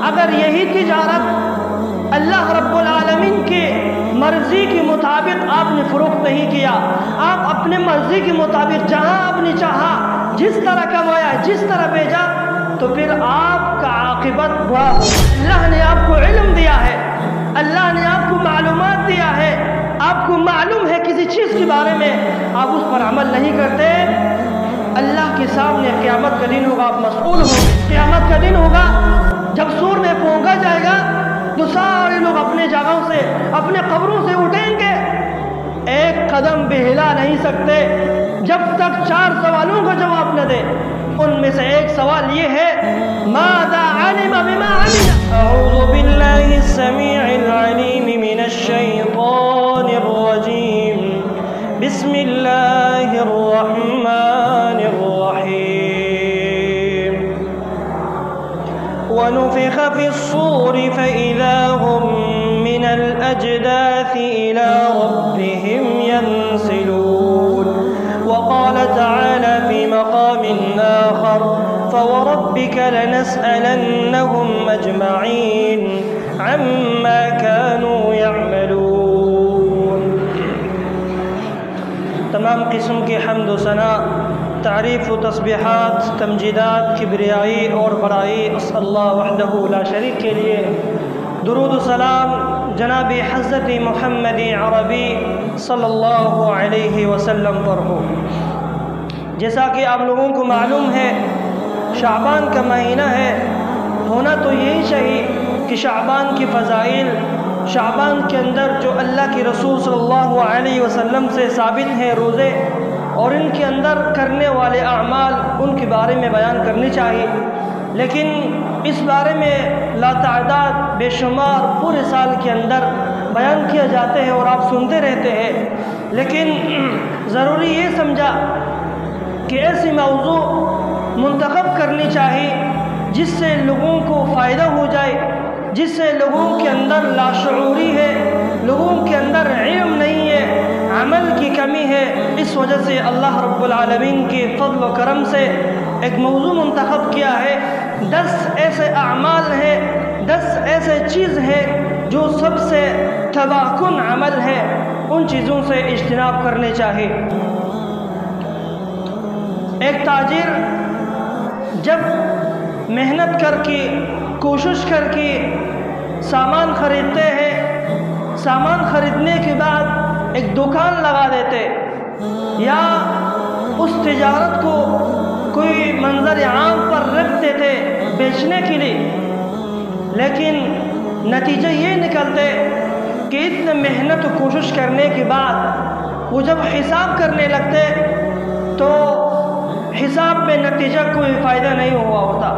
اگر یہی تجارت اللہ رب العالمین کی مرضی کے مطابق آپ نے فروخت نہیں کیا، آپ اپنے مرضی کے مطابق جہاں آپ نے چاہا جس طرح کمایا جس طرح بھیجا، تو پھر آپ کا عاقبت برا ہو۔ اللہ نے آپ کو علم دیا ہے، اللہ نے آپ کو معلومات دیا ہے، آپ کو معلوم ہے کسی چیز کے بارے میں، آپ اس پر عمل نہیں کرتے، اللہ کے سامنے قیامت کا دن ہوگا، آپ مسئول ہوں۔ قیامت کا دن ہوگا جب سور میں پھونکا جائے گا تو سارے لوگ اپنے جگہوں سے اپنے قبروں سے اٹھیں گے، ایک قدم بھی ہلا نہیں سکتے جب تک 4 سوالوں کا جواب نہ دے۔ ان میں سے ایک سوال یہ ہے، ماذا علم بما عمل؟ اعوذ باللہ السمیع العلیم من الشیطان الرجیم، بسم اللہ الرحمن الرحیم۔ ونفخ في الصور فإذا هم من الأجداث إلى ربهم ينسلون وقال تعالى في مقام آخر فوربك لنسألنهم أجمعين عما كانوا يعملون۔ تمام قسم کی حمد و ثنا، تعریف و تسبیحات، تمجیدات، کبریائی اور بڑائی اس اللہ وحدہ لا شریک کے لیے۔ درود و سلام جناب حضرت محمد عربی صلی اللہ علیہ وسلم پر ہو۔ جیسا کہ آپ لوگوں کو معلوم ہے شعبان کا مہینہ ہے، ہونا تو یہی چاہیے کہ شعبان کی فضائل، شعبان کے اندر جو اللہ کے رسول صلی اللہ علیہ وسلم سے ثابت ہیں روزے اور ان کے اندر کرنے والے اعمال، ان کے بارے میں بیان کرنی چاہیے، لیکن اس بارے میں لاتعداد بے شمار پورے سال کے اندر بیان کیا جاتے ہیں اور آپ سنتے رہتے ہیں، لیکن ضروری یہ سمجھا کہ ایسی موضوع منتخب کرنی چاہیے جس سے لوگوں کو فائدہ ہو جائے، جس سے لوگوں کے اندر لاشعوری ہے، لوگوں کے اندر علم نہیں ہے، عمل کی کمی ہے۔ اس وجہ سے اللہ رب العالمین کے فضل و کرم سے ایک موضوع منتخب کیا ہے۔ 10 ایسے اعمال ہیں، 10 ایسے چیز ہیں جو سب سے تباہ کن عمل ہے، ان چیزوں سے اجتناب کرنے چاہیے۔ ایک تاجر جب محنت کر کے کوشش کر کے سامان خریدتے ہیں، سامان خریدنے کے بعد ایک دکان لگا دیتے یا اس تجارت کو کوئی منظر عام پر رکھ دیتے بیچنے کے لیے، لیکن نتیجہ یہ نکلتے کہ اتنے محنت و کوشش کرنے کے بعد وہ جب حساب کرنے لگتے تو حساب میں نتیجہ کوئی فائدہ نہیں ہوا ہوتا،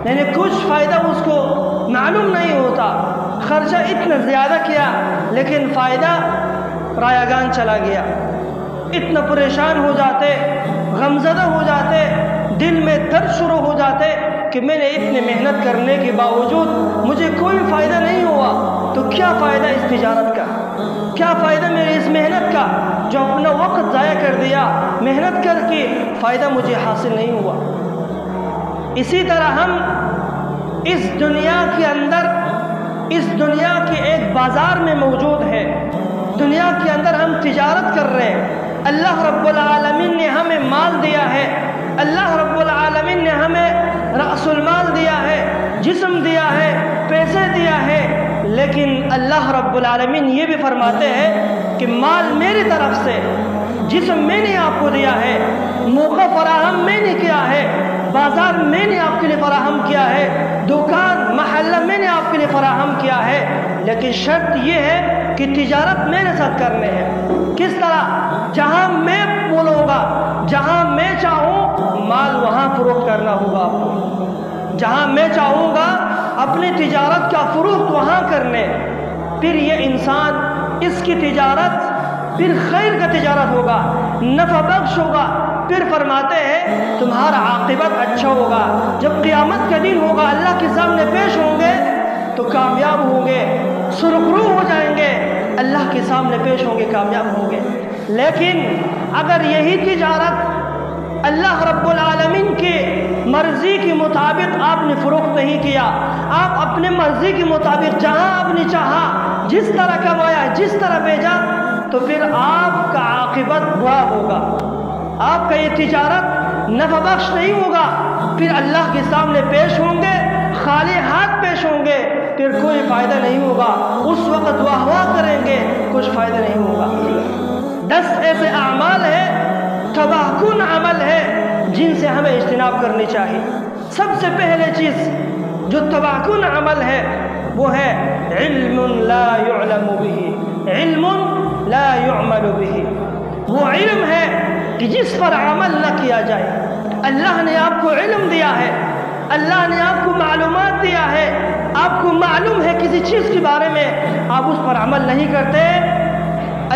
یعنی کچھ فائدہ اس کو معلوم نہیں ہوتا۔ خرچہ اتنا زیادہ کیا لیکن فائدہ رایگان چلا گیا۔ اتنا پریشان ہو جاتے، غمزدہ ہو جاتے، دل میں درد شروع ہو جاتے کہ میں نے اتنے محنت کرنے کے باوجود مجھے کوئی فائدہ نہیں ہوا، تو کیا فائدہ اس تجارت کا، کیا فائدہ میرے اس محنت کا جو اپنا وقت ضائع کر دیا، محنت کر کے فائدہ مجھے حاصل نہیں ہوا۔ اسی طرح ہم اس دنیا کے اندر، اس دنیا کے ایک بازار میں موجود ہے، دنیا کے اندر ہم تجارت کر رہے ہیں۔ اللہ رب العالمین نے ہمیں مال دیا ہے، اللہ رب العالمین نے ہمیں رأس المال دیا ہے، جسم دیا ہے، پیسے دیا ہے، لیکن اللہ رب العالمین یہ بھی فرماتے ہیں کہ مال میری طرف سے، جسم میں نے آپ کو دیا ہے، موقع فراہم میں نے کیا ہے، بازار میں نے آپ کے لیے فراہم کیا ہے، دکان محلہ میں نے آپ کے لیے فراہم کیا ہے، لیکن شرط یہ ہے کہ تجارت میرے ساتھ کرنے ہے۔ کس طرح؟ جہاں میں بولوں گا، جہاں میں چاہوں مال وہاں فروخت کرنا ہوگا آپ کو، جہاں میں چاہوں گا اپنی تجارت کا فروخت وہاں کرنے، پھر یہ انسان، اس کی تجارت پھر خیر کا تجارت ہوگا، نفع بخش ہوگا، پھر فرماتے ہیں تمہارا عاقبت اچھا ہوگا، جب قیامت کا دن ہوگا اللہ کے سامنے پیش ہوں گے تو کامیاب ہوں گے، سرخرو ہو جائیں گے، اللہ کے سامنے پیش ہوں گے، کامیاب ہوں گے۔ لیکن اگر یہی تجارت اللہ رب العالمین کی مرضی کے مطابق آپ نے فروخت نہیں کیا. آپ اپنے مرضی کے مطابق جہاں آپ نے چاہا جس طرح کمایا جس طرح بھیجا تو پھر آپ کا عاقبت برا ہوگا. آپ کا یہ تجارت نفع بخش نہیں ہوگا. پھر اللہ کے سامنے پیش ہوں گے خالی ہاتھ پیش ہوں گے, پھر کوئی فائدہ نہیں ہوگا. اس وقت واہ واہ کریں گے, کچھ فائدہ نہیں ہوگا. 10 ایسے اعمال ہیں, تباہ کن عمل ہے جن سے ہمیں اجتناب کرنی چاہیے. سب سے پہلے چیز جو تباہ کن عمل ہے وہ ہے علم لا يعلم به, علم لا يعمل به. وہ علم ہے کہ جس پر عمل نہ کیا جائے. اللہ نے آپ کو علم دیا ہے, اللہ نے آپ کو معلومات دیا ہے, آپ کو معلوم ہے کسی چیز کے بارے میں, آپ اس پر عمل نہیں کرتے,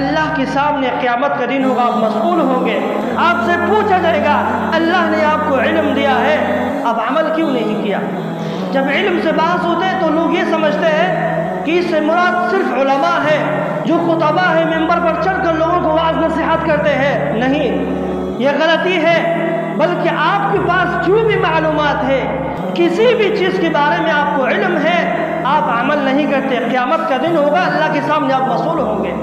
اللہ کے سامنے قیامت کا دن ہوگا, آپ مسئول ہوں گے. آپ سے پوچھا جائے گا اللہ نے آپ کو علم دیا ہے, اب عمل کیوں نہیں کیا؟ جب علم سے بحث ہوتے ہیں تو لوگ یہ سمجھتے ہیں کہ اس سے مراد صرف علماء ہے جو خطبہ ہے, ممبر پر چڑھ کر لوگوں کو واعظ نصیحت کرتے ہیں. نہیں, یہ غلطی ہے. بلکہ آپ کے پاس جو بھی معلومات ہے, کسی بھی چیز کے بارے میں آپ کو علم ہے, آپ عمل نہیں کرتے, قیامت کا دن ہوگا, اللہ کے سامنے آپ مسئول ہوں گے.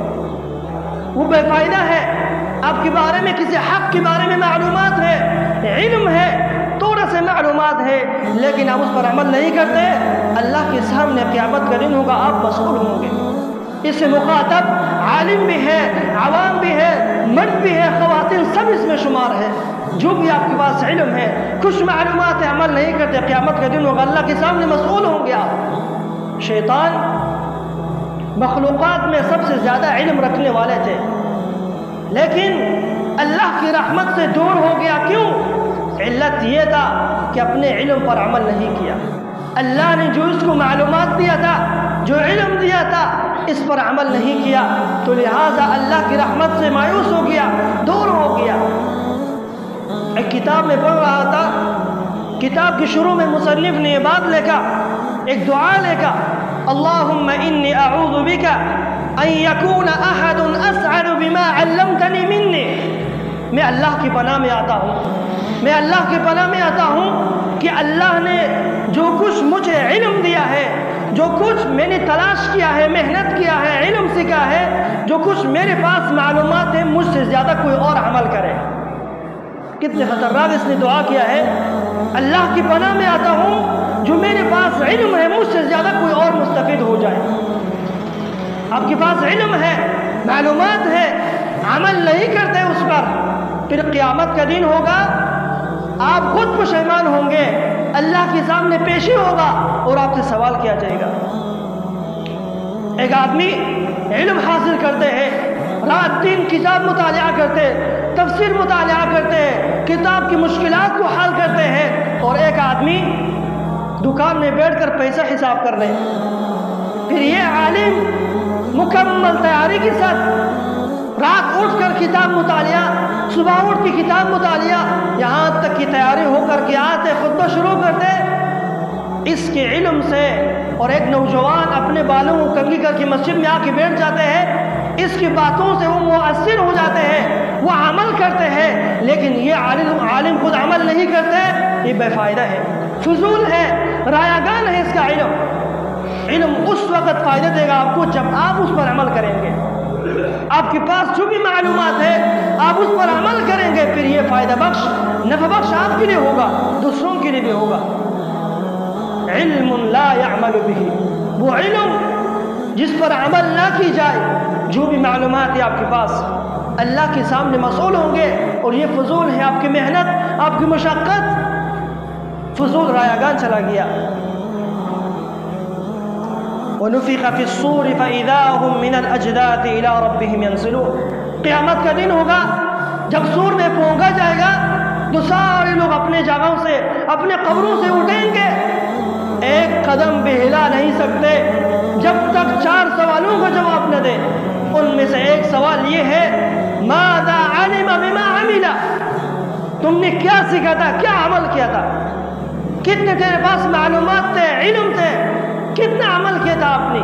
وہ بے فائدہ ہے. آپ کے بارے میں کسی حق کے بارے میں معلومات ہے, علم ہے, تھوڑا سے معلومات ہے, لیکن آپ اس پر عمل نہیں کرتے, اللہ کے سامنے قیامت کا دن ہوگا, آپ مسئول ہوں گے. اس سے مخاطب عالم بھی ہے, عوام بھی ہے, مرد بھی ہے, خواتین, سب اس میں شمار ہے. جو بھی آپ کے پاس علم ہے, کچھ معلومات ہے, عمل نہیں کرتے, قیامت کا دن ہوگا, اللہ کے سامنے مسئول ہوں گے آپ. شیطان مخلوقات میں سب سے زیادہ علم رکھنے والے تھے, لیکن اللہ کی رحمت سے دور ہو گیا. کیوں؟ علت یہ تھا کہ اپنے علم پر عمل نہیں کیا. اللہ نے جو اس کو معلومات دیا تھا, جو علم دیا تھا, اس پر عمل نہیں کیا, تو لہٰذا اللہ کی رحمت سے مایوس ہو گیا, دور ہو گیا. ایک کتاب میں پڑھ رہا تھا, کتاب کی شروع میں مصنف نے یہ بات لکھا, ایک دعا لکھا, اللہم انی اعوذ بک ان یکون احد اسعد بما علمتنی منی. میں اللہ کی پناہ میں آتا ہوں, میں اللہ کی پناہ میں آتا ہوں کہ اللہ نے جو کچھ مجھے علم دیا ہے, جو کچھ میں نے تلاش کیا ہے, محنت کیا ہے, علم سیکھا ہے, جو کچھ میرے پاس معلومات ہیں, مجھ سے زیادہ کوئی اور عمل کرے. کتنے خطرناک اس نے دعا کیا ہے, اللہ کی پناہ میں آتا ہوں, جو میرے پاس علم ہے مجھ سے زیادہ کوئی اور مستفید ہو جائے. آپ کے پاس علم ہے, معلومات ہے, عمل نہیں کرتے اس پر, پھر قیامت کا دن ہوگا, آپ خود پشیمان ہوں گے, اللہ کے سامنے پیشی ہوگا اور آپ سے سوال کیا جائے گا. ایک آدمی علم حاصل کرتے ہیں, رات دن کتاب مطالعہ کرتے, تفسیر مطالعہ کرتے ہیں, کتاب کی مشکلات کو حل کرتے ہیں, اور ایک آدمی دکان میں بیٹھ کر پیسہ حساب کر رہے ہیں. پھر یہ عالم مکمل تیاری کے ساتھ رات اٹھ کر کتاب مطالعہ, صبح اٹھ کی کتاب مطالعہ, یہاں تک کہ تیاری ہو کر کے آتے, خطبہ شروع کرتے. اس کے علم سے, اور ایک نوجوان اپنے بالوں کو کنگھی کر کے مسجد میں آ کے بیٹھ جاتے ہیں, اس کی باتوں سے وہ مؤثر ہو جاتے ہیں, وہ عمل کرتے ہیں, لیکن یہ عالم خود عمل نہیں کرتے, یہ بے فائدہ ہے, فضول ہے, رایگان ہے اس کا علم. علم اس وقت فائدہ دے گا آپ کو جب آپ اس پر عمل کریں گے. آپ کے پاس جو بھی معلومات ہے آپ اس پر عمل کریں گے, پھر یہ فائدہ بخش, نفع بخش آپ کے لیے ہوگا, دوسروں کے لیے بھی ہوگا. علم لا يعمل به, وہ علم جس پر عمل نہ کی جائے, جو بھی معلومات ہے آپ کے پاس, اللہ کے سامنے مسئول ہوں گے, اور یہ فضول ہے, آپ کی محنت, آپ کی مشقت فضول رایگان چلا گیا. وَنُفِخَ فِي الصُّورِ فَإِذَا هُمْ مِنَ الْأَجْدَاثِ إِلَىٰ رَبِّهِمْ يَنْسِلُونَ. قیامت کا دن ہوگا, جب سور میں پھونکا جائے گا تو سارے لوگ اپنے جگہوں سے, اپنے قبروں سے اٹھیں گے, ایک قدم بھی ہلا نہیں سکتے جب تک 4 سوالوں کا جواب نہ دیں. ان میں سے ایک سوال یہ ہے, ماذا علم بما عمل, تم نے کیا سیکھا تھا, کیا عمل کیا تھا, کتنے تیرے پاس معلومات تھے, علم تھے, کتنا عمل کیا تھا آپ نے.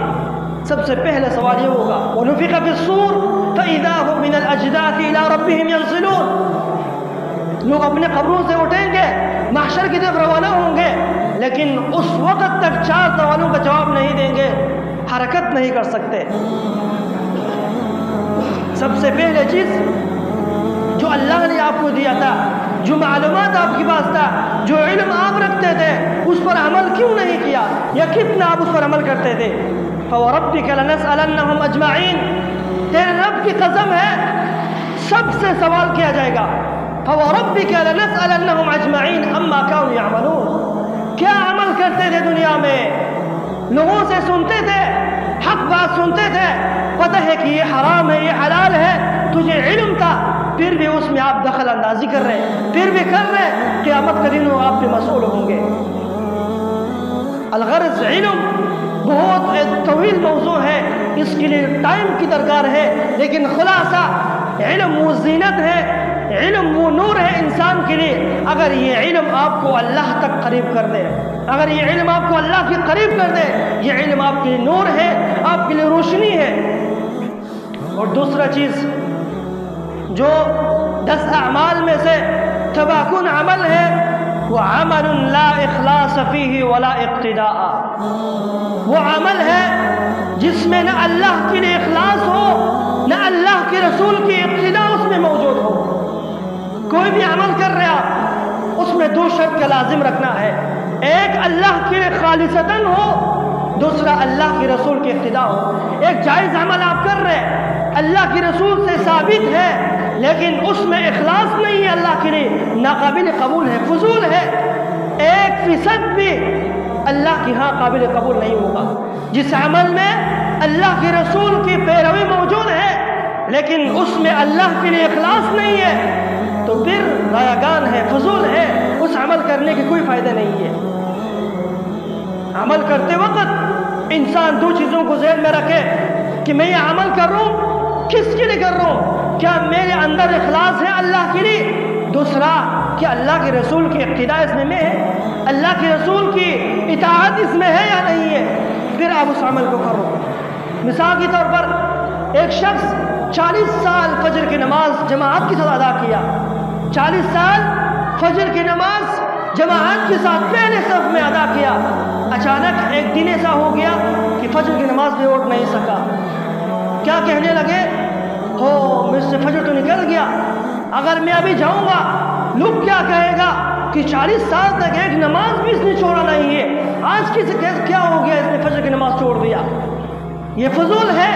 سب سے پہلا سوال یہ ہوگا, وَنُفِخَ فِي الصُّورِ فَإِذَا هُمْ مِنَ الْأَجْدَاثِ إِلَىٰ رَبِّهِمْ يَنْسِلُونَ. لوگ اپنے قبروں سے اٹھیں گے، محشر کی طرف روانہ ہوں گے، لیکن اس وقت تک 4 سوالوں کا جواب نہیں دیں گے، حرکت نہیں کر سکتے۔ سب سے پہلے چیز جو اللہ نے آپ کو دیا تھا، جو معلومات آپ کے پاس تھا، جو علم آپ رکھتے تھے، اس پر عمل کیوں نہیں کیا، یا کتنا آپ اس پر عمل کرتے تھے؟ فَوَرَبِّكَ لَنَسْأَلَنَّهُمْ أَجْمَعِينَ، تیرے رب کی قسم ہے سب سے سوال کیا جائے گا۔ فَوَرَبِّكَ لَنَسْأَلَنَّهُمْ أَجْمَعِينَ عَمَّا كَانُوا يَعْمَلُونَ، کیا عمل کرتے تھے دنیا میں؟ لوگوں سے سنتے تھے، حق بات سنتے تھے، پتہ ہے کہ یہ حرام ہے، یہ حلال ہے، تجھے علم تھا، پھر بھی اس میں آپ دخل اندازی کر رہے، پھر بھی کر رہے، قیامت کے دن آپ بھی مسئول ہوں گے۔ الغرض علم بہت ایک طویل موضوع ہے، اس کے لیے ٹائم کی درکار ہے، لیکن خلاصہ علم وہ زینت ہے، علم وہ نور ہے انسان کے لیے۔ اگر یہ علم آپ کو اللہ تک قریب کر دے، اگر یہ علم آپ کو اللہ کے قریب کر دے، یہ علم آپ کے لیے نور ہے، آپ کے لیے روشنی ہے۔ اور دوسرا چیز جو 10 اعمال میں سے تباہ کن عمل ہے، وہ عمل لا اخلاص فیہ ولا اقتداء، وہ عمل ہے جس میں نہ اللہ کے لیے اخلاص ہو، نہ اللہ کے رسول کی اقتداء اس میں موجود ہو۔ کوئی بھی عمل کر رہا اس میں 2 شرط کا لازم رکھنا ہے، ایک اللہ کے لیے خالصتاً ہو، دوسرا اللہ کے رسول کی اقتداء ہو۔ ایک جائز عمل آپ کر رہے اللہ کے رسول سے ثابت ہے، لیکن اس میں اخلاص نہیں ہے اللہ کے لیے، ناقابل قبول ہے، فضول ہے، 1% بھی اللہ کے ہاں قابل قبول نہیں ہوگا۔ جس عمل میں اللہ کے رسول کی پیروی موجود ہے لیکن اس میں اللہ کے لیے اخلاص نہیں ہے، تو پھر رایگان ہے، فضول ہے، اس عمل کرنے کی کوئی فائدہ نہیں ہے۔ عمل کرتے وقت انسان 2 چیزوں کو ذہن میں رکھے کہ میں یہ عمل کر رہا ہوں کس کے لیے کر رہا ہوں، کیا میرے اندر اخلاص ہے اللہ کے لیے؟ دوسرا، کیا اللہ کے رسول کی اقتداء اس میں ہے، اللہ کے رسول کی اطاعت اس میں ہے یا نہیں ہے، پھر آپ اس عمل کو کرو۔ مثال کے طور پر ایک شخص 40 سال فجر کی نماز جماعت کے ساتھ ادا کیا، 40 سال فجر کی نماز جماعت کے ساتھ پہلے صف میں ادا کیا، اچانک ایک دن ایسا ہو گیا کہ فجر کی نماز بھی اٹھ نہیں سکا، کیا کہنے لگے؟ ہو مجھ سے فجر تو نکل گیا، اگر میں ابھی جاؤں گا لوگ کیا کہے گا کہ 40 سال تک ایک نماز بھی اس نے چھوڑا نہیں ہے، آج کیا ہو گیا اس نے فجر کی نماز چھوڑ دیا۔ یہ فضول ہے،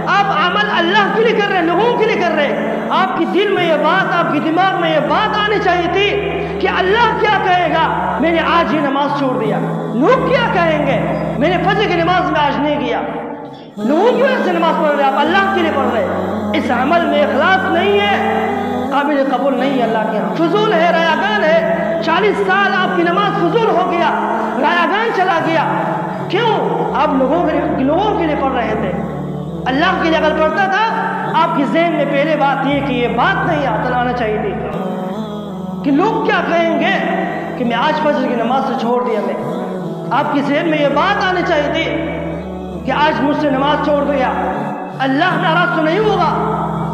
آپ عمل اللہ کے لیے کر رہے، لوگوں کے لیے کر رہے، آپ کی دل میں یہ بات، آپ کی دماغ میں یہ بات آنی چاہیے تھی کہ اللہ کیا کہے گا میں نے آج ہی نماز چھوڑ دیا، لوگ کیا کہیں گے میں نے فجر کی نماز میں آج نہیں گیا۔ لوگوں کی وجہ سے نماز پڑھ رہے، آپ اللہ کے لیے پڑھ رہے، اس عمل میں اخلاص نہیں ہے، قابل قبول نہیں ہے اللہ کے یہاں، فضول ہے، رایگان ہے۔ 40 سال آپ کی نماز فضول ہو گیا، رایگان چلا گیا، کیوں؟ آپ لوگوں کے لیے پڑھ رہے تھے، اللہ کے لیے اگر پڑھتا تھا آپ کی ذہن میں پہلے بات یہ کہ یہ بات نہیں آنا چاہیے تھی کہ لوگ کیا کہیں گے کہ میں آج فجر کی نماز سے چھوڑ دیا، میں آپ کی ذہن میں یہ بات آنی چاہیے تھی کہ آج مجھ سے نماز چھوڑ دیا، اللہ ناراض تو نہیں ہوگا،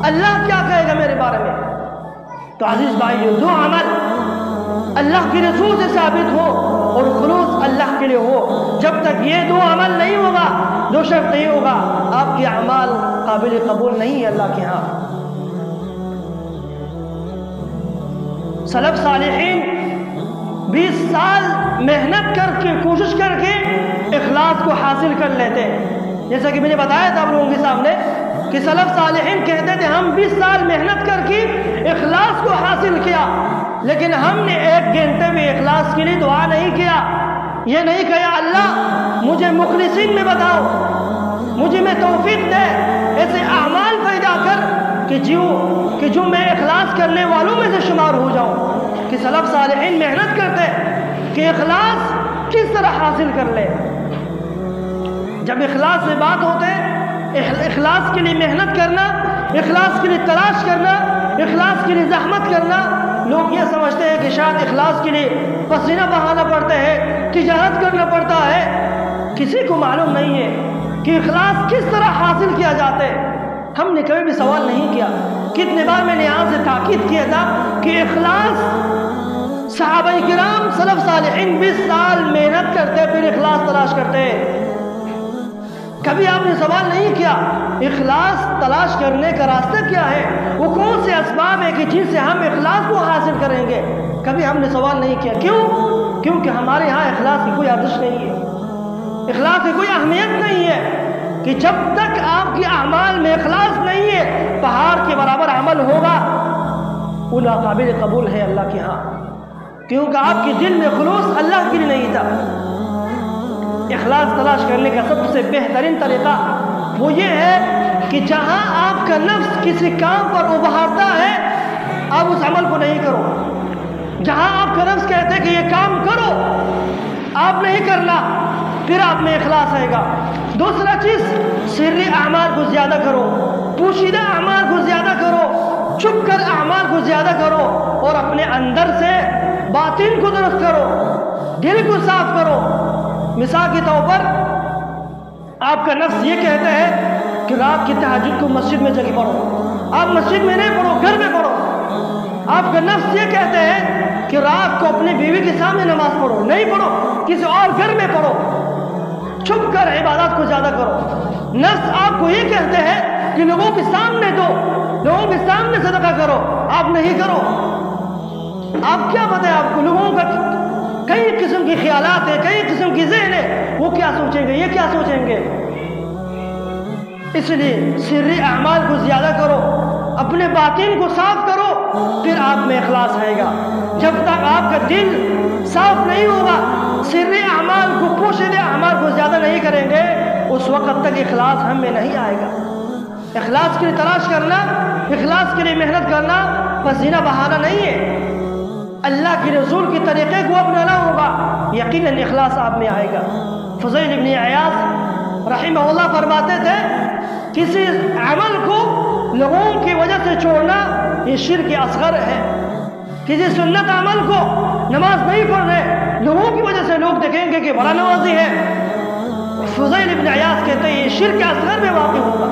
اللہ کیا کہے گا میرے بارے میں؟ تو عزیز بھائیو، جو عمل اللہ کے رسول سے ثابت ہو اور خلوص اللہ کے لیے ہو، جب تک یہ 2 عمل نہیں ہوگا، 2 شرط نہیں ہوگا، آپ کے اعمال قابل قبول نہیں ہے اللہ کے ہاں۔ سلف صالحین 20 سال محنت کر کے، کوشش کر کے اخلاص کو حاصل کر لیتے، جیسا کہ میں نے بتایا تھا آپ لوگوں کے سامنے کہ سلف صالحین کہتے تھے ہم 20 سال محنت کر کے اخلاص کو حاصل کیا، لیکن ہم نے 1 گھنٹے میں اخلاص کے لیے دعا نہیں کیا، یہ نہیں کہا اللہ مجھے مخلصین میں بتاؤ، مجھے میں توفیق دے، ایسے اعمال پیدا کر کہ جو میں اخلاص کرنے والوں میں سے شمار ہو جاؤں۔ کہ سلف صالحین محنت کرتے کہ اخلاص کس طرح حاصل کر لے۔ جب اخلاص سے بات ہوتے، اخلاص کے لیے محنت کرنا، اخلاص کے لیے تلاش کرنا، اخلاص کے لیے زحمت کرنا، لوگ یہ سمجھتے ہیں کہ شاید اخلاص کے لیے پسینہ بہانا پڑتا ہے، تجارت کرنا پڑتا ہے، کسی کو معلوم نہیں ہے کہ اخلاص کس طرح حاصل کیا جاتا ہے۔ ہم نے کبھی بھی سوال نہیں کیا، کتنے بار میں نے یہاں سے تاکید کیا تھا کہ اخلاص صحابہ کرام سلف صالحین 20 سال محنت کرتے پھر اخلاص تلاش کرتے. کبھی آپ نے سوال نہیں کیا اخلاص تلاش کرنے کا راستہ کیا ہے؟ وہ کون سے اسباب ہے کہ جن سے ہم اخلاص کو حاصل کریں گے؟ کبھی ہم نے سوال نہیں کیا. کیوں؟ کیونکہ ہمارے ہاں اخلاص کی کوئی ارزش نہیں ہے، اخلاص کی کوئی اہمیت نہیں ہے. کہ جب تک آپ کے اعمال میں اخلاص نہیں ہے، پہاڑ کے برابر عمل ہوگا وہ ناقابل قبول ہے اللہ کے ہاں، کیونکہ آپ کے دل میں خلوص اللہ کے لیے نہیں تھا. اخلاص تلاش کرنے کا سب سے بہترین طریقہ وہ یہ ہے کہ جہاں آپ کا نفس کسی کام پر ابھارتا ہے آپ اس عمل کو نہیں کرو. جہاں آپ کا نفس کہتے ہیں کہ یہ کام کرو آپ نہیں کرنا، پھر آپ میں اخلاص آئے گا. دوسرا چیز سری اعمال کو زیادہ کرو، پوشیدہ اعمال کو زیادہ کرو، چھپ کر اعمال کو زیادہ کرو اور اپنے اندر سے باطن کو درست کرو، دل کو صاف کرو. مثال کے طور پر آپ کا نفس یہ کہتا ہے کہ رات کی تہجد کو مسجد میں جگہ پڑھو، آپ مسجد میں نہیں پڑھو، گھر میں پڑھو. آپ کا نفس یہ کہتا ہے کہ رات کو اپنی بیوی کے سامنے نماز پڑھو، نہیں پڑھو، کسی اور گھر میں پڑھو. چھپ کر عبادات کو زیادہ کرو. نفس آپ کو یہ کہتے ہیں کہ لوگوں کے سامنے دو، لوگوں کے سامنے صدقہ کرو، آپ نہیں کرو. آپ کیا بتائیں آپ کو؟ لوگوں کا کئی قسم کی خیالات ہیں، کئی قسم کی ذہن ہے، وہ کیا سوچیں گے، یہ کیا سوچیں گے. اس لیے سری اعمال کو زیادہ کرو، اپنے باطن کو صاف کرو، پھر آپ میں اخلاص آئے گا. جب تک آپ کا دل صاف نہیں ہوگا، سری اعمال کو پوشیدہ اعمال کو زیادہ نہیں کریں گے، اس وقت تک اخلاص ہم میں نہیں آئے گا. اخلاص کے لیے تلاش کرنا، اخلاص کے لیے محنت کرنا پسینہ بہانا نہیں ہے. اللہ کے رسول کے طریقے کو اپنانا ہوگا، یقیناً اخلاص آپ میں آئے گا. فضیل ابن عیاض رحمہ اللہ فرماتے تھے کسی عمل کو لوگوں کی وجہ سے چھوڑنا یہ شرک اصغر ہے. کسی سنت عمل کو نماز نہیں پڑھ رہے، لوگوں کی وجہ سے لوگ دیکھیں گے کہ بڑا نمازی ہے، فضیل ابن عیاض کہتے ہیں یہ شرک اصغر میں واقع ہوگا.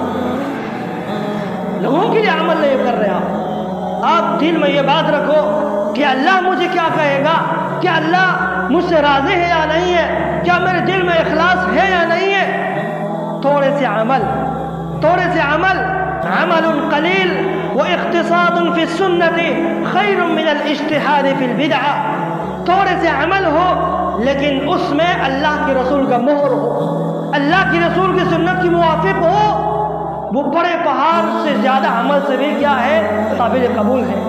لوگوں کے لیے عمل نہیں کر رہے آپ دل میں یہ بات رکھو کہ اللہ مجھے کیا کہے گا، کیا اللہ مجھ سے راضی ہے یا نہیں ہے، کیا میرے دل میں اخلاص ہے یا نہیں ہے. تھوڑے سے عمل عمل قلیل واقتصاد فی السنت خیر من الاجتہاد فی البدعہ. تھوڑے سے عمل ہو لیکن اس میں اللہ کے رسول کا مہر ہو، اللہ کے رسول کی سنت کی موافق ہو، وہ بڑے پہاڑ سے زیادہ عمل سے بھی کیا ہے، قابل قبول ہے.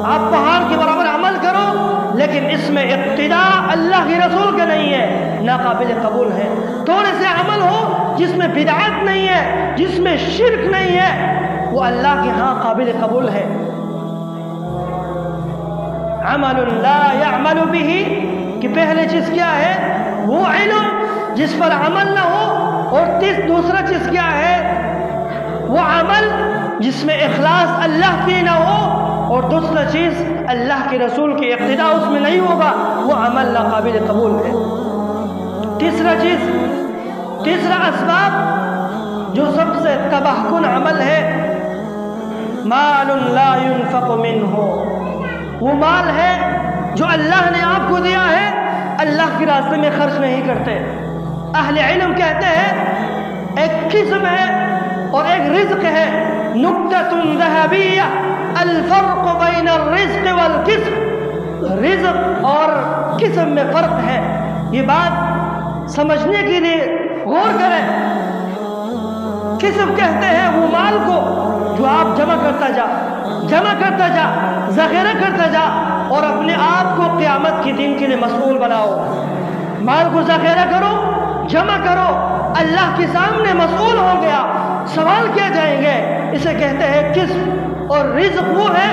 آپ پہاڑ کے برابر عمل کرو لیکن اس میں اقتداء اللہ کے رسول کا نہیں ہے، ناقابل قبول ہے. تھوڑے سے عمل ہو جس میں بدعت نہیں ہے، جس میں شرک نہیں ہے، وہ اللہ کے ہاں قابل قبول ہے. عمل لا يعمل به کہ پہلے چیز کیا ہے، وہ علم جس پر عمل نہ ہو، اور دوسرا چیز کیا ہے، وہ عمل جس میں اخلاص اللہ کی نہ ہو، اور دوسرا چیز اللہ کے رسول کی اقتداء اس میں نہیں ہوگا، وہ عمل ناقابل قبول ہے. تیسرا اسباب جو سب سے تباہ کن عمل ہے، مال لا ينفق منه. وہ مال ہے جو اللہ نے آپ کو دیا ہے، اللہ کے راستے میں خرچ نہیں کرتے. اہل علم کہتے ہیں ایک قسم ہے اور ایک رزق ہے. نکتۃ ذہبیہ الفرق بین الرزق والکسب. رزق اور قسم میں فرق ہے. یہ بات سمجھنے کے لیے غور کریں. کسب کہتے ہیں وہ مال کو جو آپ جمع کرتا جا ذخیرہ کرتا جا اور اپنے آپ کو قیامت کے دن کے لیے مسئول بناؤ. مال کو ذخیرہ کرو، جمع کرو، اللہ کے سامنے مسئول ہو گیا، سوال کیا جائیں گے. اسے کہتے ہیں قسم. اور رزق وہ ہے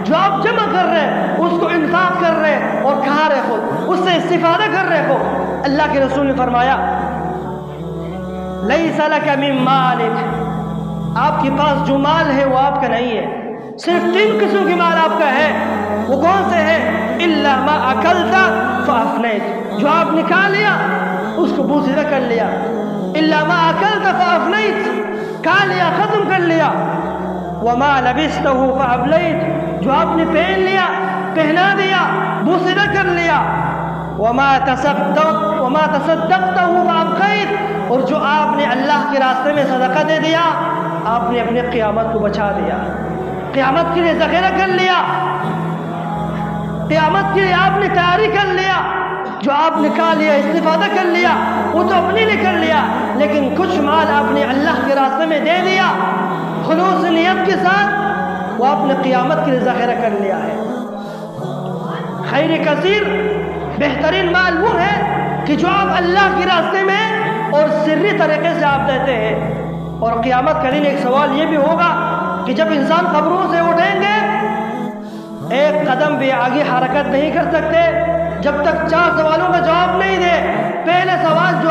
جو آپ جمع کر رہے، اس کو انفاق کر رہے اور کھا رہے ہو، اس سے استفادہ کر رہے ہو. اللہ کے رسول نے فرمایا لیس لک من مالک، آپ کے پاس جو مال ہے وہ آپ کا نہیں ہے. صرف 3 قسم کی مال آپ کا ہے. وہ کون سے ہیں؟ الا ما اکلت فافنیت، جو آپ نکال لیا اس کو بوسیدہ کر لیا. الا ما اکلت فافنیت، کھا لیا ختم کر لیا. وما لبسته فابلیت، جو آپ نے پہن لیا، پہنا دیا، بوسیدہ کر لیا، وما تصدقتہ فابقیت، اور جو آپ نے اللہ کے راستے میں صدقہ دے دیا، آپ نے اپنے قیامت کو بچا دیا، قیامت کے لیے ذخیرہ کر لیا، قیامت کے لیے آپ نے تیاری کر لیا، جو آپ نے کھا لیا، استفادہ کر لیا، وہ تو اپنے لیے کر لیا، لیکن کچھ مال آپ نے اللہ کے راستے میں دے دیا خلوص نیت کے ساتھ، وہ آپ نے قیامت کے لیے ذخیرہ کر لیا ہے۔ خیر کثیر، بہترین مال وہ ہے کہ جو آپ اللہ کے راستے میں اور سری طریقے سے آپ دیتے ہیں۔ اور قیامت کا دن ایک سوال یہ بھی ہوگا کہ جب انسان قبروں سے اٹھیں گے، ایک قدم بھی آگے حرکت نہیں کر سکتے جب تک 4 سوالوں کا جواب نہیں دے۔ پہلے سوال جو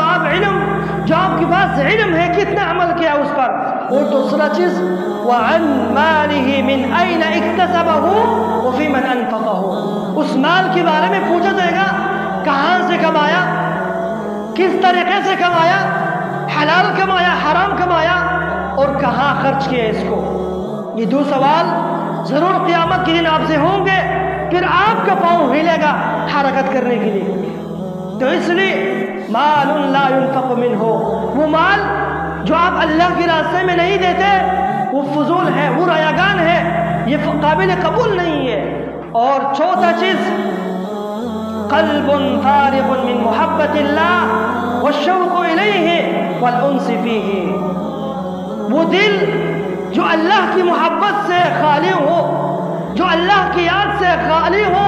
آپ کے پاس علم ہے، کتنا عمل کیا اس پر، اور دوسرا چیز وَعَنْ مَالِهِ مِنْ أَيْنَ اكْتَسَبَهُ وَفِي مَنْ أَنْفَقَهُ، اس مال کے بارے میں پوچھا جائے گا، کہاں سے کمایا، کس طریقے سے کمایا، حلال کمایا، حرام کمایا، اور کہاں خرچ کیا اس کو۔ یہ 2 سوال ضرور قیامت کے دن آپ سے ہوں گے، پھر آپ کا پاؤں ہلے گا حرکت کرنے کے لیے۔ تو اس لیے مال لا ينفق منہ، وہ مال جو آپ اللہ کے راستے میں نہیں دیتے، وہ فضول ہے، وہ رایگان ہے، یہ قابل قبول نہیں ہے۔ اور چوتھا چیز قلب فارغ من محبت اللہ والشوق الیہ والانس فیہ، وہ دل جو اللہ کی محبت سے خالی ہو، جو اللہ کی یاد سے خالی ہو،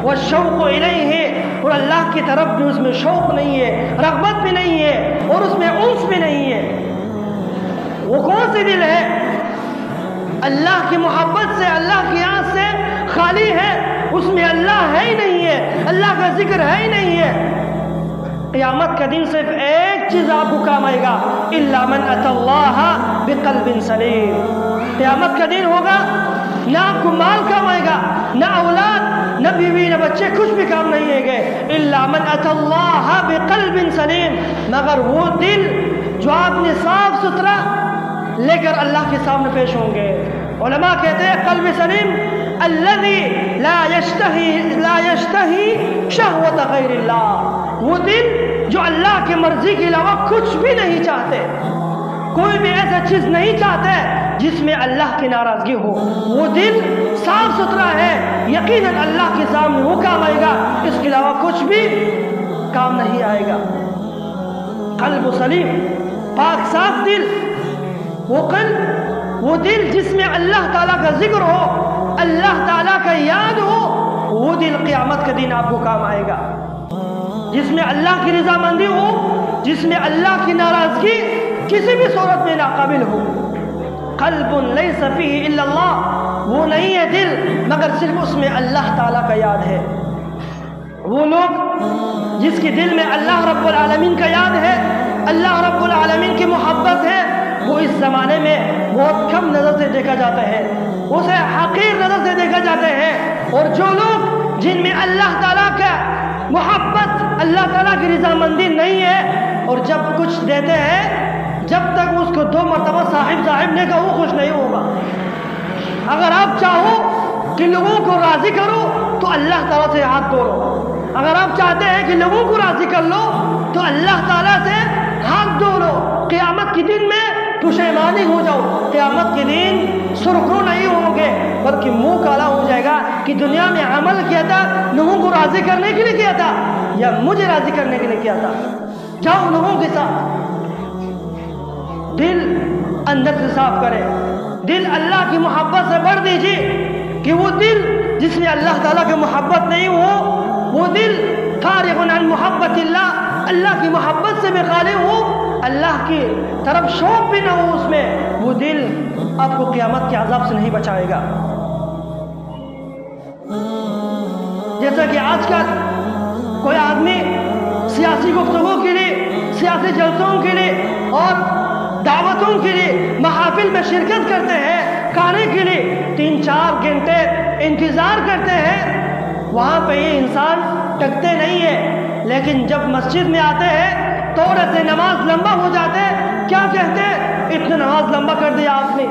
والشوق الیہ، اور اللہ کی طرف بھی اس میں شوق نہیں ہے، رغبت بھی نہیں ہے، اور اس میں انس بھی نہیں ہے۔ وہ کون سی دل ہے؟ اللہ کی محبت سے، اللہ کی یاد سے خالی ہے، اس میں اللہ ہے ہی نہیں ہے، اللہ کا ذکر ہے ہی نہیں ہے۔ قیامت کا دن صرف ایک چیز آپ کو کام آئے گا، الا من اتى اللہ بقلب سلیم۔ قیامت کا دن ہوگا، نہ آپ کو مال کام آئے گا، نہ اولاد، نہ بیوی، نہ بچے، کچھ بھی کام نہیں آئے گے، الا من اتى اللہ بقلب سلیم، مگر وہ دل جو آپ نے صاف ستھرا لے کر اللہ کے سامنے پیش ہوں گے۔ علماء کہتے ہیں قلب سلیم الذي لا يشتهي شهوة غیر اللہ، وہ دل جو اللہ کی مرضی کے علاوہ کچھ بھی نہیں چاہتے، کوئی بھی ایسا چیز نہیں چاہتے جس میں اللہ کی ناراضگی ہو، وہ دل صاف ستھرا ہے، یقیناً اللہ کے سامنے وہ کام آئے گا، اس کے علاوہ کچھ بھی کام نہیں آئے گا۔ قلب سلیم، پاک صاف دل، وہ قلب، وہ دل جس میں اللہ تعالیٰ کا ذکر ہو، اللہ تعالیٰ کا یاد ہو، وہ دل قیامت کا دن آپ کو کام آئے گا۔ جس میں اللہ کی رضامندی ہو، جس میں اللہ کی ناراضگی کسی بھی صورت میں ناقابل ہو۔ قلب لیس فیہ الا اللہ، وہ نہیں ہے دل مگر صرف اس میں اللہ تعالیٰ کا یاد ہے۔ وہ لوگ جس کے دل میں اللہ رب العالمین کا یاد ہے، اللہ رب العالمین کی محبت ہے، وہ اس زمانے میں بہت کم نظر سے دیکھا جاتا ہے، اسے حقیر نظر سے دیکھا جاتا ہے۔ اور جو لوگ جن میں اللہ تعالیٰ کا محبت، اللہ تعالیٰ کی رضامندی نہیں ہے، اور جب کچھ دیتے ہیں، جب تک اس کو 2 مرتبہ صاحب نے کہا وہ خوش نہیں ہوگا۔ اگر آپ چاہو کہ لوگوں کو راضی کرو تو اللہ تعالیٰ سے ہاتھ دھو، اگر آپ چاہتے ہیں کہ لوگوں کو راضی کر لو تو اللہ تعالیٰ سے ہاتھ دھو لو۔ قیامت کے دن میں پشیمانی ہو جاؤ، قیامت کے دن سرخرو نہیں ہوں گے بلکہ منہ کالا ہو جائے گا کہ دنیا میں عمل کیا تھا، لوگوں کو راضی کرنے کے لیے کیا تھا یا مجھے راضی کرنے کے لیے کیا تھا۔ جاؤ لوگوں کے ساتھ، دل اندر سے صاف کرے، دل اللہ کی محبت سے بھر دیجیے کہ وہ دل جس میں اللہ تعالیٰ کی محبت نہیں ہو، وہ دل فارغ عن محبت اللہ، اللہ کی محبت سے بھی خالی ہو، اللہ کی طرف شوق بھی نہ ہو اس میں، وہ دل آپ کو قیامت کے عذاب سے نہیں بچائے گا۔ جیسا کہ آج کل کوئی آدمی سیاسی گفتگو کے لیے، سیاسی جلسوں کے لیے اور دعوتوں کے لیے محافل میں شرکت کرتے ہیں، کھانے کے لیے 3-4 گھنٹے انتظار کرتے ہیں، وہاں پہ یہ انسان ٹکتے نہیں ہے، لیکن جب مسجد میں آتے ہیں تھوڑے سے نماز لمبا ہو جاتے، کیا کہتے ہیں اتنا نماز لمبا کر دیا آپ نے۔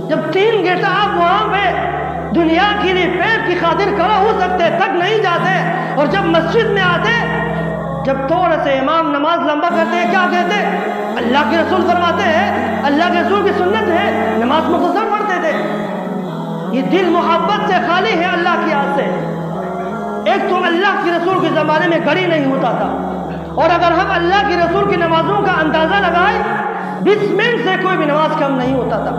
جب 3 گھنٹہ آپ وہاں پہ دنیا کے لیے پیٹ کی خاطر کھڑا ہو سکتے تک نہیں جاتے، اور جب مسجد میں آتے، جب تھوڑا سے امام نماز لمبا کرتے ہیں، کیا کہتے؟ اللہ کے رسول فرماتے ہیں، اللہ کے رسول کی سنت ہے، نماز مختصر پڑھتے تھے۔ یہ دل محبت سے خالی ہے اللہ کی یاد سے۔ ایک تو اللہ کے رسول کے زمانے میں گھڑی نہیں ہوتا تھا، اور اگر ہم اللہ کے رسول کی نمازوں کا اندازہ لگائیں، 20 منٹ سے کوئی بھی نماز کم نہیں ہوتا تھا۔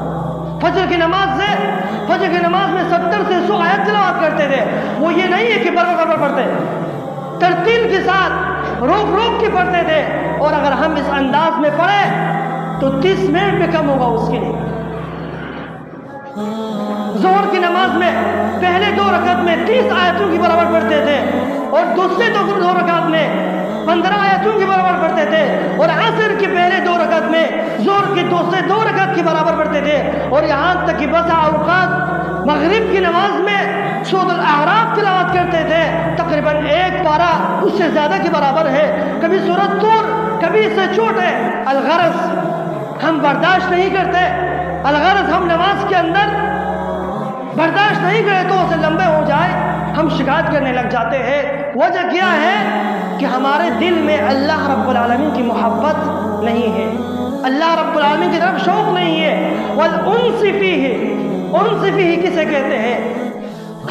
فجر کی نماز میں 70 سے 100 آیت تلاوت کرتے تھے۔ وہ یہ نہیں ہے کہ برابر پڑھتے، ترتیل کے ساتھ روک کے پڑھتے تھے، اور اگر ہم اس انداز میں پڑھیں تو 30 منٹ میں کم ہوگا اس کے لیے۔ ظہر کی نماز میں پہلے 2 رکعت میں 30 آیتوں کی برابر پڑھتے تھے، اور دوسرے 2 رکعت میں 15 آیتوں کی برابر پڑھتے تھے، اور عصر کے پہلے 2 رکعت میں ظہر کی دوسرے 2 رکعت کی برابر پڑھتے تھے، اور یہاں تک کہ بسا اوقات مغرب کی نماز میں سورۃ الاعراف تلاوت کرتے تھے، تقریباً 1 پارہ اس سے زیادہ کے برابر ہے، کبھی سورۃ طور، کبھی اس سے چھوٹے۔ الغرض ہم برداشت نہیں کرتے، الغرض ہم نماز کے اندر برداشت نہیں کرے تو اسے لمبے ہو جائے، ہم شکایت کرنے لگ جاتے ہیں۔ وجہ کیا ہے کہ ہمارے دل میں اللہ رب العالمین کی محبت نہیں ہے، اللہ رب العالمین کی طرف شوق نہیں ہے۔ وَالْأُنْسِ فِيهِ، اُنْسِ فِيهِ کسے کہتے ہیں؟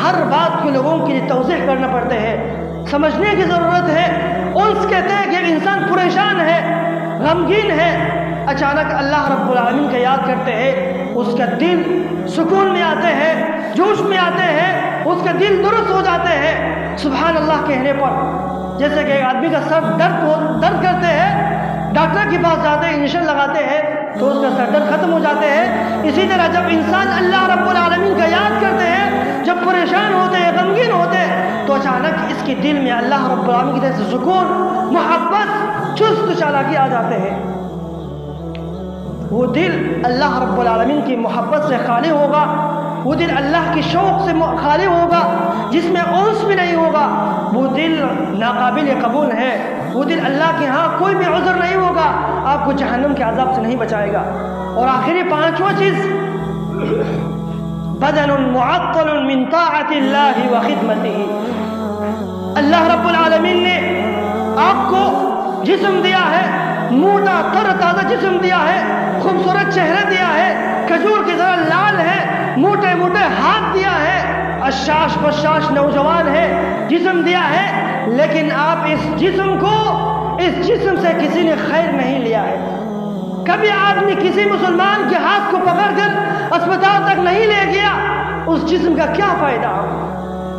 ہر بات کو لوگوں کے لیے توضیح کرنا پڑتے ہیں، سمجھنے کی ضرورت ہے۔ انس کہتے ہیں کہ ایک انسان پریشان ہے، غمگین ہے، اچانک اللہ رب العالمین کا یاد کرتے ہیں، اس کا دل سکون میں آتے ہیں، جوش میں آتے ہیں، اس کا دل درست ہو جاتے ہیں سبحان اللہ کہنے پر۔ جیسے کہ ایک آدمی کا سر درد کرتے ہیں، ڈاکٹر کے پاس جاتے ہیں، انجیکشن لگاتے ہیں تو اس کا سر درد ختم ہو جاتے ہیں۔ اسی طرح جب انسان اللہ رب العالمین کا یاد کرتے ہیں، جب پریشان ہوتے ہیں، غمگین ہوتے ہیں، تو اچانک اس کے دل میں اللہ رب العالمین کی طرف سے سکون، محبت، چست چالاکی آ جاتے ہیں۔ وہ دل اللہ رب العالمین کی محبت سے خالی ہوگا، وہ دل اللہ کی شوق سے خالی ہوگا، جس میں انس بھی نہیں ہوگا، وہ دل ناقابل قبول ہے، وہ دل اللہ کے ہاں کوئی بھی عذر نہیں ہوگا، آپ کو جہنم کے عذاب سے نہیں بچائے گا۔ اور آخری 5واں چیز، بدن معطل من طاعت اللہ و خدمتہ۔ اللہ رب العالمین نے آپ کو جسم دیا ہے، موٹا تر تازہ جسم دیا ہے، خوبصورت چہرہ دیا ہے، کھجور کی طرح لال ہے، موٹے موٹے ہاتھ دیا ہے، اشاش بشاش نوجوان ہے، جسم دیا ہے، لیکن آپ اس جسم سے کسی نے خیر نہیں لیا ہے۔ کبھی آپ نے کسی مسلمان کے ہاتھ کو پکڑ کر اسپتال تک نہیں لے گیا، اس جسم کا کیا فائدہ؟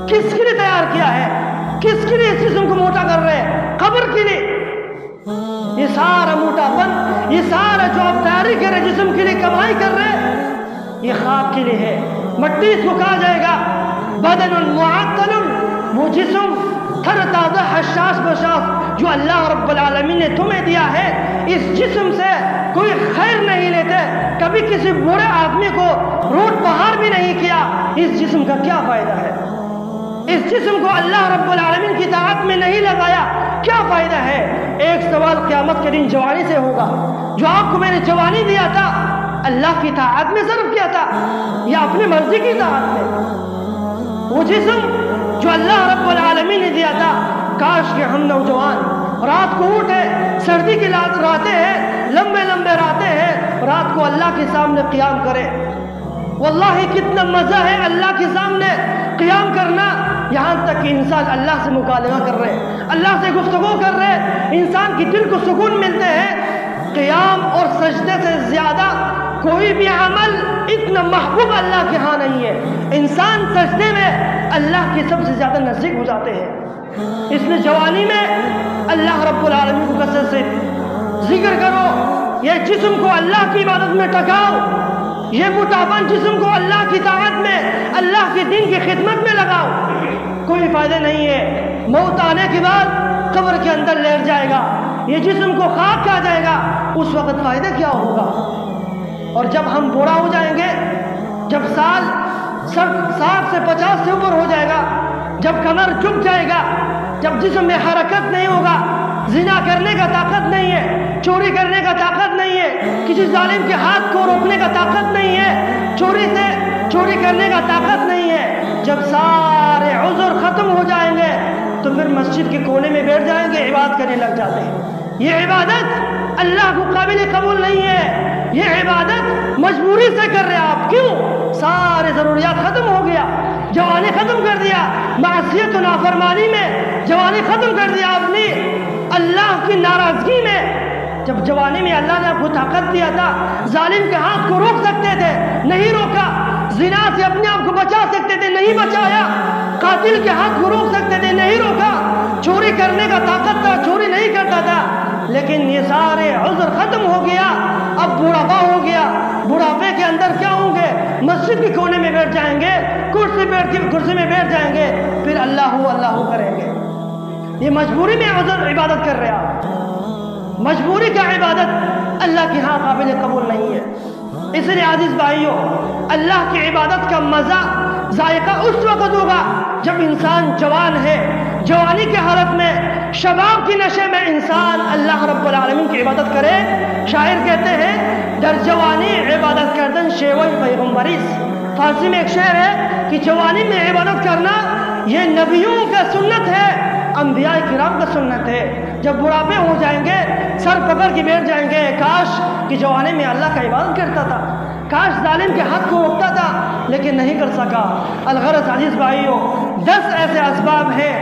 کس کے لیے تیار کیا ہے؟ کس کے لیے اس جسم کو موٹا کر رہے ہیں؟ قبر کے لیے؟ یہ سارا موٹا پن، یہ سارا جو آپ تیاری کر رہے جسم کے لیے، کمائی کر رہے، یہ خاک کے لیے ہے، مٹی اس کو کہا جائے گا۔ بدن معطل، وہ جسم تر تازہ حشاش بشاش جو اللہ رب العالمین نے تمہیں دیا ہے، اس جسم سے کوئی خیر نہیں لیتے، کبھی کسی بوڑھے آدمی کو روٹ پہاڑ بھی نہیں کیا، اس جسم کا کیا فائدہ ہے؟ اس جسم کو اللہ رب العالمین کی طاعت میں نہیں لگایا، کیا فائدہ ہے؟ ایک سوال قیامت کے دن جوانی سے ہوگا، جو آپ کو میں نے جوانی دیا تھا، اللہ کی طاعت میں صرف کیا تھا یا اپنی مرضی کی طاعت میں؟ وہ جسم جو اللہ رب العالمین نے دیا تھا، کاش کہ ہم نوجوان رات کو اٹھے، سردی کی راتیں ہیں، لمبے لمبے راتیں ہیں، رات کو اللہ کے سامنے قیام کرے۔ واللہ کتنا مزہ ہے اللہ کے سامنے قیام کرنا، یہاں تک کہ انسان اللہ سے مکالمہ کر رہے، اللہ سے گفتگو کر رہے، انسان کی دل کو سکون ملتے ہیں۔ قیام اور سجدے سے زیادہ کوئی بھی عمل اتنا محبوب اللہ کے ہاں نہیں ہے۔ انسان سجدے میں اللہ کے سب سے زیادہ نزدیک ہو جاتے ہیں۔ اس میں جوانی میں اللہ رب العالمین کو کثرت سے ذکر کرو، یہ جسم کو اللہ کی عبادت میں ٹکاؤ، یہ موٹاپن جسم کو اللہ کی طاعت میں، اللہ کے دین کی خدمت میں لگاؤ، کوئی فائدہ نہیں ہے۔ موت آنے کے بعد قبر کے اندر لیٹ جائے گا، یہ جسم کو خاک کہا جائے گا، اس وقت فائدہ کیا ہوگا؟ اور جب ہم بوڑھا ہو جائیں گے، جب سال 60 سے 50 سے اوپر ہو جائے گا، جب کمر جھک جائے گا، جب جسم میں حرکت نہیں ہوگا، زنا کرنے کا طاقت نہیں ہے، چوری کرنے کا طاقت نہیں ہے، کسی ظالم کے ہاتھ کو روکنے کا طاقت نہیں ہے، چوری کرنے کا طاقت نہیں ہے، جب سارے عذر ختم ہو جائیں گے تو پھر مسجد کے کونے میں بیٹھ جائیں گے، عبادت کرنے لگ جاتے ہیں۔ یہ عبادت اللہ کو قابل قبول نہیں ہے، یہ عبادت مجبوری سے کر رہے آپ۔ کیوں؟ سارے ضروریات ختم ہو گیا، جوانی ختم کر دیا، معصیت و نافرمانی میں جوانی ختم کر دیا آپ نے، اللہ کی ناراضگی میں۔ جب جوانی میں اللہ نے آپ کو طاقت دیا تھا، ظالم کے ہاتھ کو روک سکتے تھے، نہیں روکا، زنا سے اپنے آپ کو بچا سکتے تھے، نہیں بچایا، قاتل کے ہاتھ کو روک سکتے تھے، نہیں روکا، چوری کرنے کا طاقت تھا، چوری نہیں کرتا تھا، لیکن یہ سارے عذر ختم ہو گیا۔ اب بڑھاپا ہو گیا، بڑھاپے کے اندر کیا ہوں گے؟ مسجد کے کونے میں بیٹھ جائیں گے، کرسی میں بیٹھ جائیں گے، پھر اللہ کریں گے۔ یہ مجبوری میں عذر عبادت کر رہے آپ، مجبوری کا عبادت اللہ کی ہاں قابل قبول نہیں ہے۔ اس لیے عزیز بھائیوں، اللہ کی عبادت کا مزہ ذائقہ اس وقت ہوگا جب انسان جوان ہے، جوانی کی حالت میں، شباب کی نشے میں انسان اللہ رب العالمین کی عبادت کرے۔ شاعر کہتے ہیں در جوانی عبادت کردن شیوہ پیغمبریس۔ فارسی میں ایک شعر ہے کہ جوانی میں عبادت کرنا یہ نبیوں کا سنت ہے، انبیاء کرام کا سنت ہے۔ جب بڑھاپے ہو جائیں گے، سر پکڑ کے بیٹھ جائیں گے، کاش کہ جوانی میں اللہ کا عبادت کرتا تھا، کاش ظالم کے ہاتھ کو روکتا تھا، لیکن نہیں کر سکا۔ الغرض عزیز بھائیوں، 10 ایسے اسباب ہیں